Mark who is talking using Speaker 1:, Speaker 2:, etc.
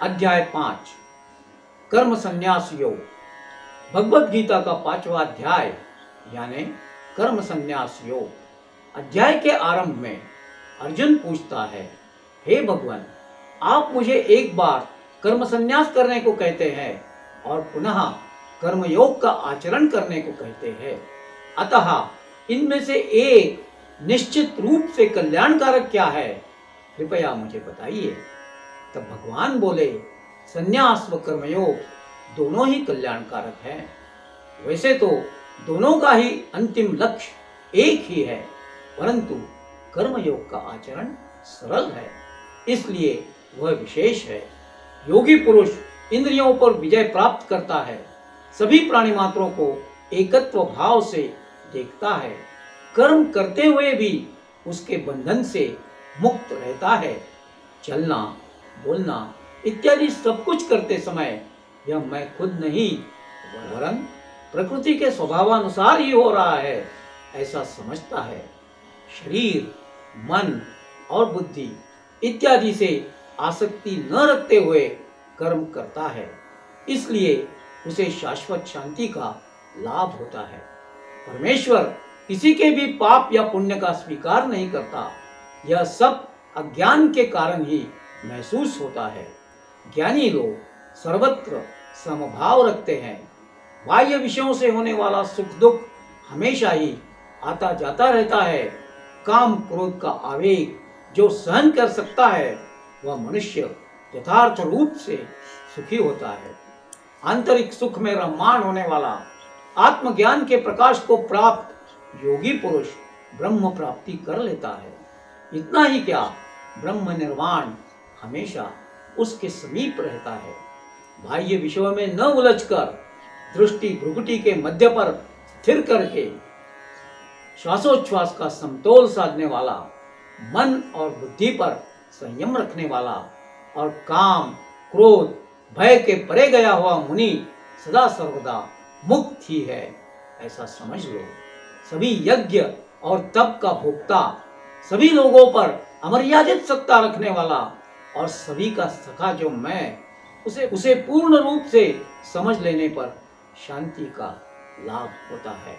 Speaker 1: अध्याय 5 कर्म संन्यास योग। भगवत गीता का 5वां अध्याय यानी कर्म संन्यास योग। अध्याय के आरंभ में अर्जुन पूछता है, हे भगवान, आप मुझे एक बार कर्म संन्यास करने को कहते हैं और पुनः कर्म योग का आचरण करने को कहते हैं, अतः इनमें से एक निश्चित रूप से कल्याणकारक क्या है, कृपया मुझे बताइए। तब भगवान बोले, संन्यास व कर्मयोग दोनों ही कल्याणकारक हैं। वैसे तो दोनों का ही अंतिम लक्ष्य एक ही है, परंतु कर्मयोग का आचरण सरल है, इसलिए वह विशेष है। योगी पुरुष इंद्रियों पर विजय प्राप्त करता है, सभी प्राणी मात्रों को एकत्व भाव से देखता है, कर्म करते हुए भी उसके बंधन से मुक्त रहता है। चलना, बोलना इत्यादि सब कुछ करते समय यह मैं खुद नहीं वरन प्रकृति के स्वभावानुसार ही हो रहा है, ऐसा समझता है। शरीर, मन और बुद्धि इत्यादि से आसक्ति न रखते हुए कर्म करता है, इसलिए उसे शाश्वत शांति का लाभ होता है। परमेश्वर किसी के भी पाप या पुण्य का स्वीकार नहीं करता, यह सब अज्ञान के कारण ही महसूस होता है। ज्ञानी लोग सर्वत्र समभाव रखते हैं। बाह्य विषयों से होने वाला सुख दुख हमेशा ही आता जाता रहता है। काम क्रोध का आवेग जो सहन कर सकता है वह मनुष्य यथार्थ रूप से सुखी होता है। आंतरिक सुख में रममाण होने वाला आत्मज्ञान के प्रकाश को प्राप्त योगी पुरुष ब्रह्म प्राप्ति कर लेता है। इतना ही क्या, ब्रह्म निर्वाण हमेशा उसके समीप रहता है। बाह्य विषयों में न उलझकर दृष्टि भ्रुकुटी के मध्य पर स्थिर करके श्वासोच्छ्वास का समतोल साधने वाला, मन और बुद्धि पर संयम रखने वाला और काम क्रोध भय के परे गया हुआ मुनि सदा सर्वदा मुक्त ही है, ऐसा समझ लो। सभी यज्ञ और तप का भोक्ता, सभी लोगों पर अमर्यादित सत्ता रखने वाला और सभी का सखा जो मैं, उसे पूर्ण रूप से समझ लेने पर शांति का लाभ होता है।